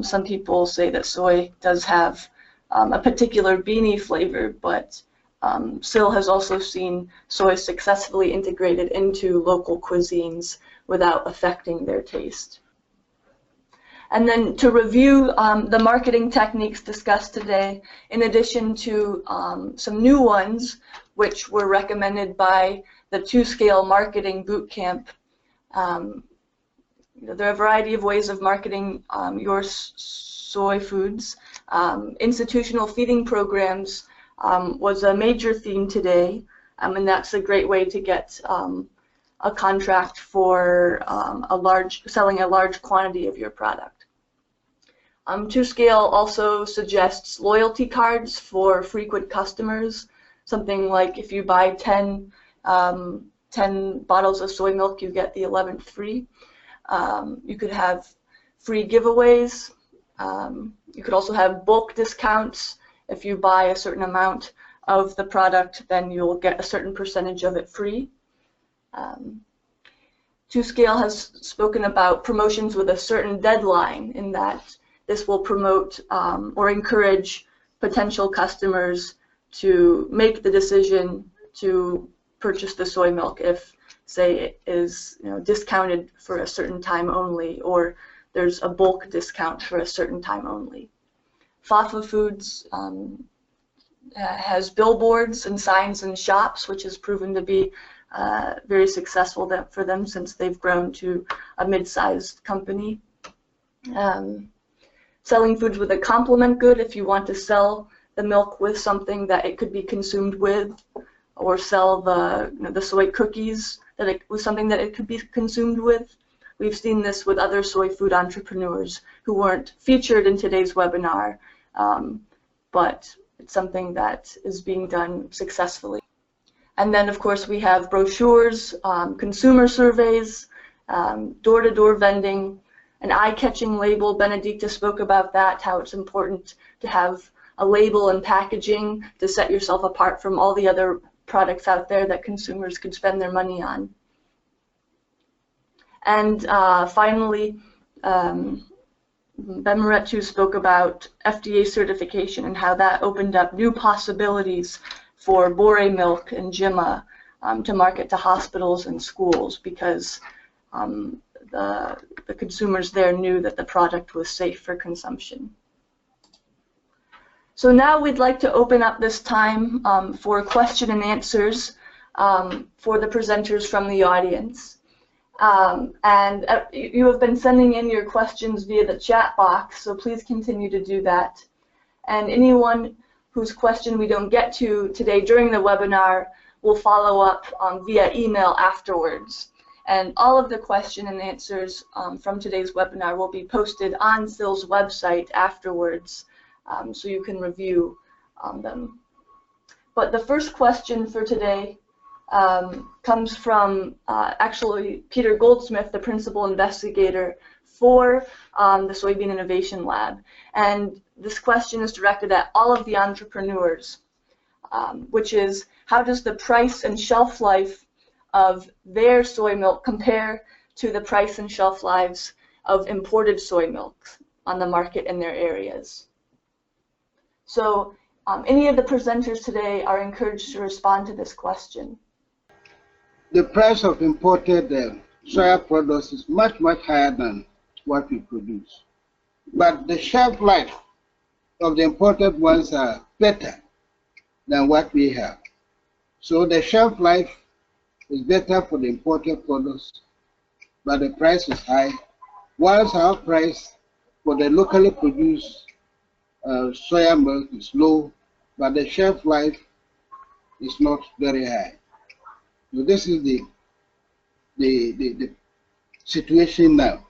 some people say that soy does have a particular beanie flavor, but SIL has also seen soy successfully integrated into local cuisines without affecting their taste. And then to review the marketing techniques discussed today, in addition to some new ones which were recommended by the 2-Scale Marketing Bootcamp, there are a variety of ways of marketing your soy foods. Institutional feeding programs was a major theme today, and that's a great way to get a contract for selling a large quantity of your product. 2Scale also suggests loyalty cards for frequent customers, something like if you buy 10 bottles of soy milk, you get the 11th free. You could have free giveaways. You could also have bulk discounts. If you buy a certain amount of the product, then you'll get a certain percentage of it free. 2Scale has spoken about promotions with a certain deadline, in that this will promote or encourage potential customers to make the decision to purchase the soy milk if, say, it is discounted for a certain time only, or there's a bulk discount for a certain time only. Faffa Foods has billboards and signs in shops, which has proven to be very successful for them since they've grown to a mid-sized company. Selling foods with a complement good, if you want to sell the milk with something that it could be consumed with, or sell the soy cookies that it was something that it could be consumed with. We've seen this with other soy food entrepreneurs who weren't featured in today's webinar, but it's something that is being done successfully. And then, of course, we have brochures, consumer surveys, door-to-door vending, an eye-catching label. Benedicta spoke about that, how it's important to have a label and packaging to set yourself apart from all the other products out there that consumers could spend their money on. And finally, Bemhiretu spoke about FDA certification and how that opened up new possibilities for Bore milk and Jimma to market to hospitals and schools, because the consumers there knew that the product was safe for consumption. So now we'd like to open up this time for question and answers for the presenters from the audience. And you have been sending in your questions via the chat box, so please continue to do that. And anyone whose question we don't get to today during the webinar will follow up via email afterwards. And all of the question and answers from today's webinar will be posted on SIL's website afterwards, so you can review them. But the first question for today comes from actually Peter Goldsmith, the principal investigator for the Soybean Innovation Lab. And this question is directed at all of the entrepreneurs, which is, how does the price and shelf life of their soy milk compare to the price and shelf lives of imported soy milk on the market in their areas? So any of the presenters today are encouraged to respond to this question. The price of imported soya products is much, much higher than what we produce. But the shelf life of the imported ones are better than what we have. So the shelf life is better for the imported products, but the price is high, whilst our price for the locally produced soya milk is low, but the shelf life is not very high. So this is the situation now.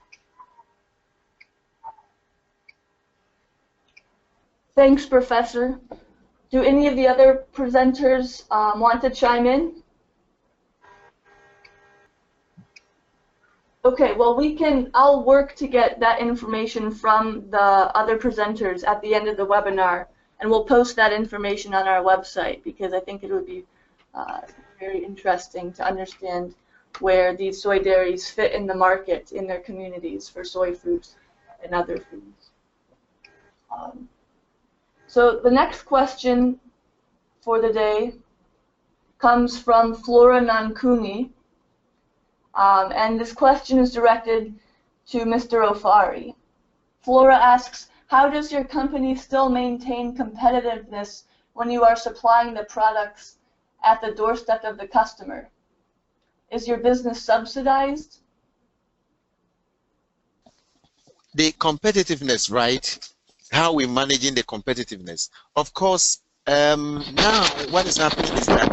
Thanks, Professor. Do any of the other presenters want to chime in? Okay, well, I'll work to get that information from the other presenters at the end of the webinar, and we'll post that information on our website, because I think it would be very interesting to understand where these soy dairies fit in the market in their communities for soy foods and other foods. So the next question for the day comes from Flora Nankuni. And this question is directed to Mr. Ofori. Flora asks, how does your company still maintain competitiveness when you are supplying the products at the doorstep of the customer? Is your business subsidized? The competitiveness, right? How we're managing the competitiveness. Of course, now what is happening is that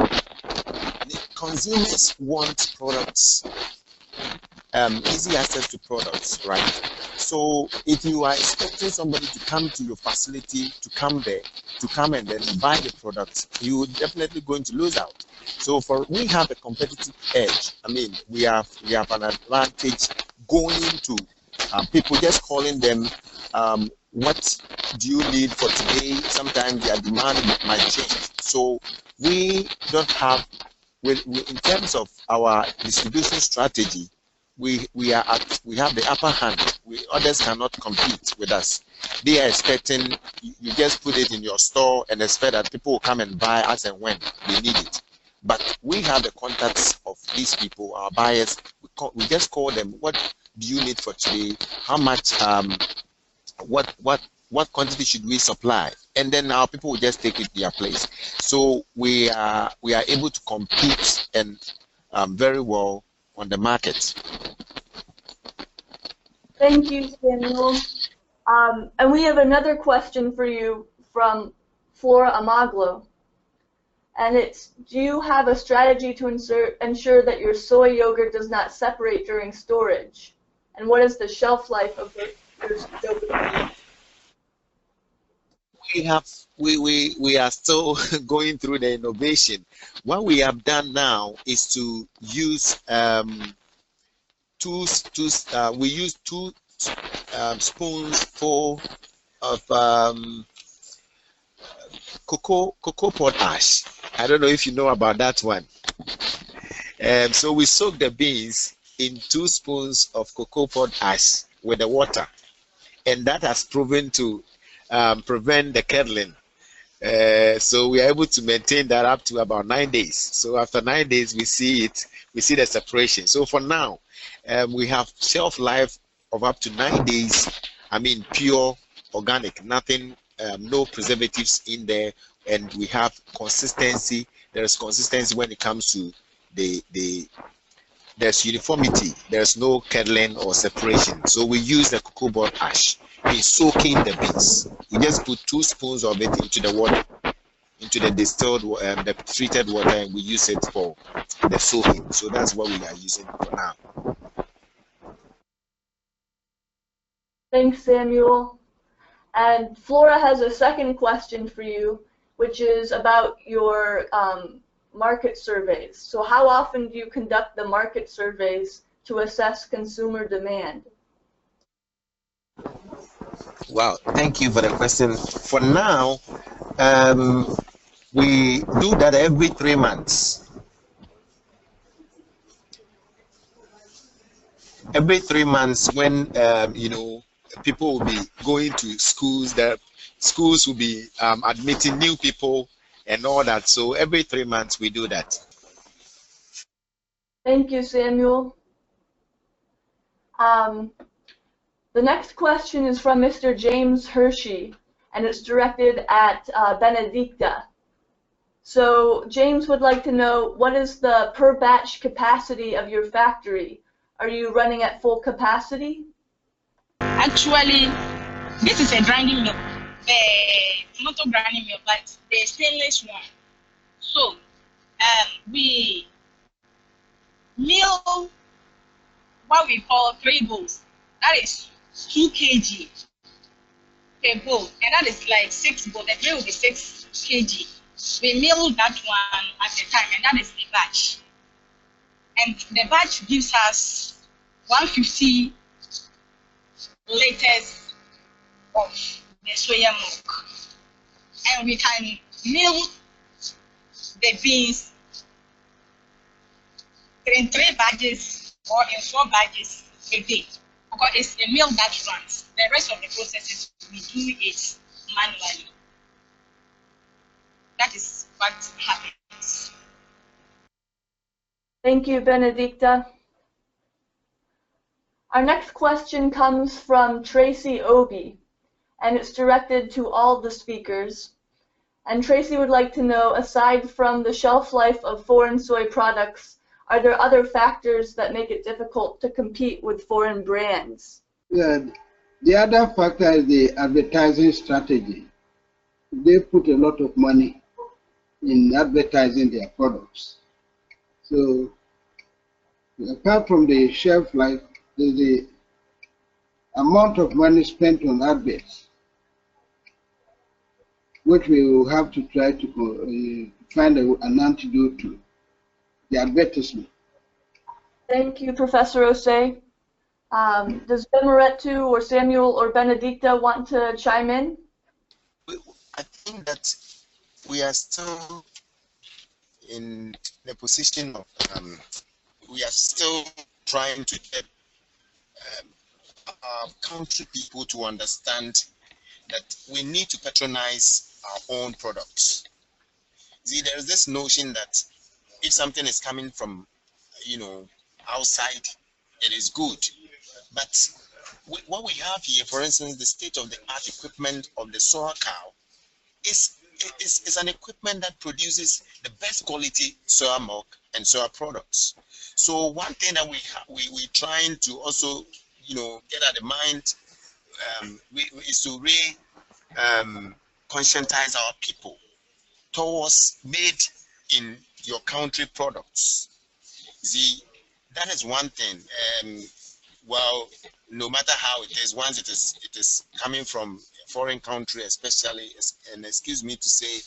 consumers want products, easy access to products, right? So if you are expecting somebody to come to your facility, to come and then buy the product, you're definitely going to lose out. So we have a competitive edge. I mean, we have an advantage going to people, just calling them, what do you need for today? Sometimes their demand might change. So we don't have, in terms of our distribution strategy, we have the upper hand. Others cannot compete with us. They are expecting you just put it in your store and expect that people will come and buy as and when they need it. But we have the contacts of these people, our buyers. We just call them, what do you need for today? How much? What quantity should we supply? And then our people will just take it their place. So we are able to compete and very well on the market. Thank you, Samuel. And we have another question for you from Flora Amaglo. And it's, do you have a strategy to ensure that your soy yogurt does not separate during storage? And what is the shelf life of your yogurt? We are still going through the innovation. What we have done now is to use two spoons full of cocoa pod ash. I don't know if you know about that one. So we soak the beans in 2 spoons of cocoa pod ash with the water, and that has proven to prevent the curdling. So we are able to maintain that up to about 9 days. So after 9 days, we see the separation. So for now, we have shelf life of up to 9 days. I mean, pure organic, nothing, no preservatives in there, and we have consistency. There is consistency when it comes to there's uniformity. There's no curdling or separation. So we use the cocoa pod ash in soaking the beans. You just put 2 spoons of it into the water. into the distilled, the treated water, and we use it for the soaping. So that's what we are using for now. Thanks, Samuel. And Flora has a second question for you, which is about your market surveys. So how often do you conduct the market surveys to assess consumer demand? Wow, thank you for the question. For now, we do that every 3 months. Every 3 months, when you know, people will be going to schools, that schools will be admitting new people and all that. So every 3 months we do that. Thank you, Samuel. The next question is from Mr. James Hershey, and it's directed at Benedicta. So James would like to know, what is the per batch capacity of your factory? Are you running at full capacity? Actually, this is a grinding mill, tomato grinding mill, but the stainless one. So we mill what we call 3 bowls. That is 2 kg per bowl, and that is like 6 bowls. The 3 will be 6 kg. We mill that one at a time, and that is the batch. And the batch gives us 150 liters of the soya milk. And we can mill the beans in 3 batches or in 4 batches a day, because it's a mill that runs. The rest of the processes we do it manually. That is what happens. Thank you, Benedicta. Our next question comes from Tracy Obi, and it's directed to all the speakers. And Tracy would like to know, aside from the shelf life of foreign soy products, are there other factors that make it difficult to compete with foreign brands? Yeah, the other factor is the advertising strategy. They put a lot of money in advertising their products. So apart from the shelf life, there's the amount of money spent on adverts, which we will have to try to find an antidote to, the advertisement. Thank you, Professor Osei. Does Bemhiretu or Samuel or Benedicta want to chime in? I think that we are still in the position of, we are still trying to get our country people to understand that we need to patronize our own products. See, there is this notion that if something is coming from, you know, outside, it is good. But what we have here, for instance, the state-of-the-art equipment of the soya cow is an equipment that produces the best quality soya milk and soya products. So one thing that we're trying to also, you know, get at the mind is to conscientize our people towards made in your country products. See, that is one thing. Well, no matter how it is, once it is coming from a foreign country, especially, and excuse me to say,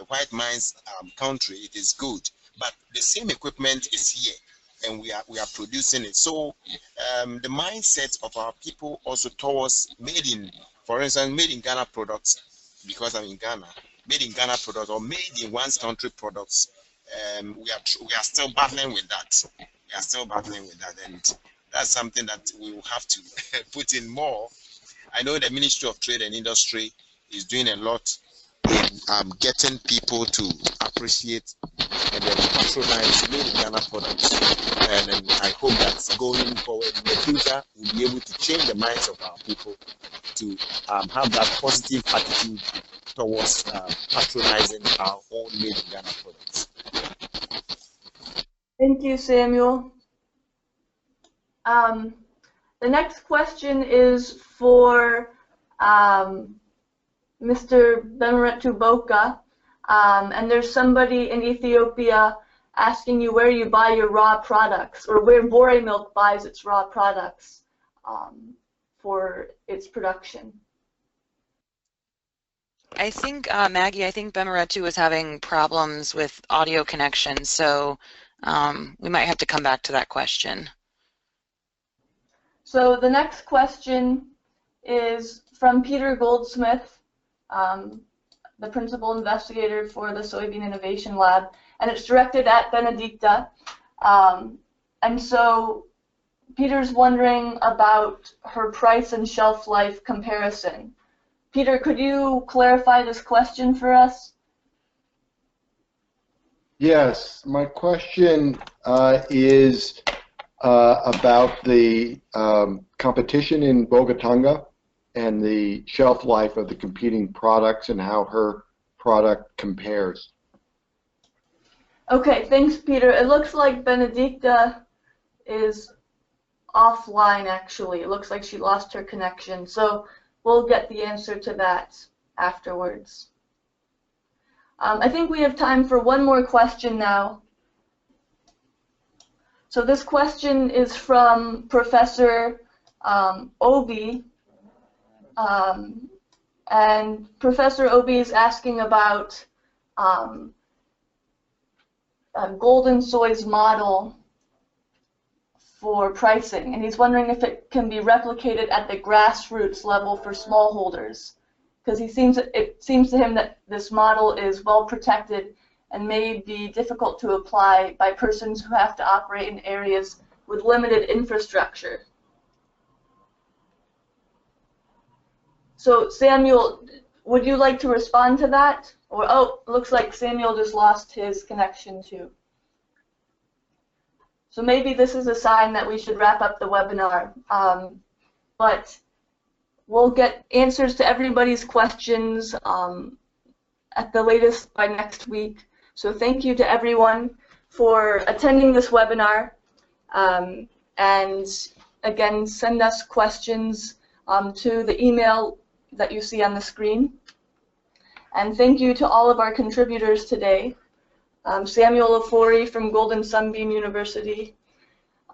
a white man's country, it is good. But the same equipment is here, and we are producing it. So the mindset of our people also towards made in, for instance, made in Ghana products, because I'm in Ghana, made in Ghana products or made in one's country products, we are still battling with that. We are still battling with that, and that's something that we will have to put in more. I know the Ministry of Trade and Industry is doing a lot in getting people to appreciate and then patronize made in Ghana products. And I hope that going forward in the future, we'll be able to change the minds of our people to have that positive attitude towards patronizing our own made in Ghana products. Thank you, Samuel. The next question is for Mr. Bemhiretu Boka, and there's somebody in Ethiopia asking you where you buy your raw products, or where Bore Milk buys its raw products for its production. I think, Maggie, I think Bemhiretu was having problems with audio connection, so we might have to come back to that question. So the next question is from Peter Goldsmith, the principal investigator for the Soybean Innovation Lab, and it's directed at Benedicta. And so Peter's wondering about her price and shelf life comparison. Peter, could you clarify this question for us? Yes, my question is about the competition in Bolgatanga and the shelf life of the competing products and how her product compares. Okay, thanks, Peter. It looks like Benedicta is offline, actually. It looks like she lost her connection. So we'll get the answer to that afterwards. I think we have time for one more question now. So this question is from Professor Obi. And Professor Obi is asking about Golden Soy's model for pricing, and he's wondering if it can be replicated at the grassroots level for smallholders, because it seems to him that this model is well protected and may be difficult to apply by persons who have to operate in areas with limited infrastructure. So Samuel, would you like to respond to that? Or, oh, looks like Samuel just lost his connection too. So maybe this is a sign that we should wrap up the webinar. But we'll get answers to everybody's questions at the latest by next week. So thank you to everyone for attending this webinar. And again, send us questions to the email that you see on the screen. And thank you to all of our contributors today. Samuel Ofori from Golden Sunbeam University,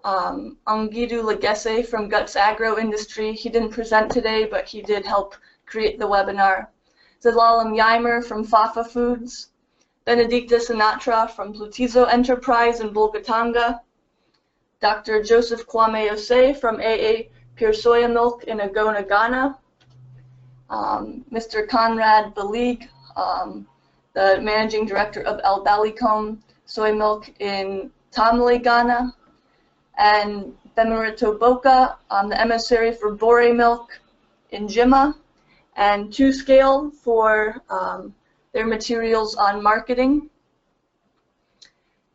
Angidu Legesse from Guts Agro Industry. He didn't present today, but he did help create the webinar. Zelalem Yimer from Faffa Foods, Benedicta Sinatra from Ploutizo Enterprise in Bolgatanga, Dr. Joseph Kwame Osei from AA Pure Soya Milk in Agona, Ghana, Mr. Conrad Balig, the Managing Director of El Balicom Soy Milk in Tamale, Ghana, and Bemhiretu Boka, the Emissary for Bore Milk in Jimma, and 2Scale for their materials on marketing.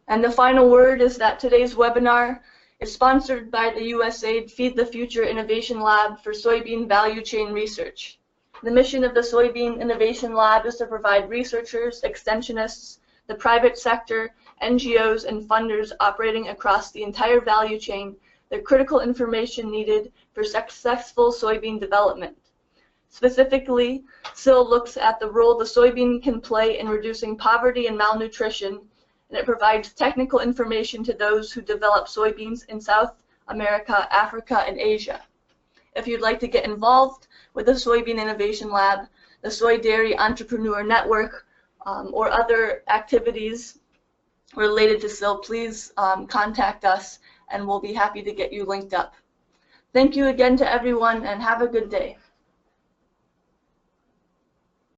And the final word is that today's webinar is sponsored by the USAID Feed the Future Innovation Lab for Soybean Value Chain Research. The mission of the Soybean Innovation Lab is to provide researchers, extensionists, the private sector, NGOs, and funders operating across the entire value chain the critical information needed for successful soybean development. Specifically, SIL looks at the role the soybean can play in reducing poverty and malnutrition, and it provides technical information to those who develop soybeans in South America, Africa, and Asia. If you'd like to get involved with the Soybean Innovation Lab, the Soy Dairy Entrepreneur Network, or other activities related to SIL, please contact us and we'll be happy to get you linked up. Thank you again to everyone and have a good day.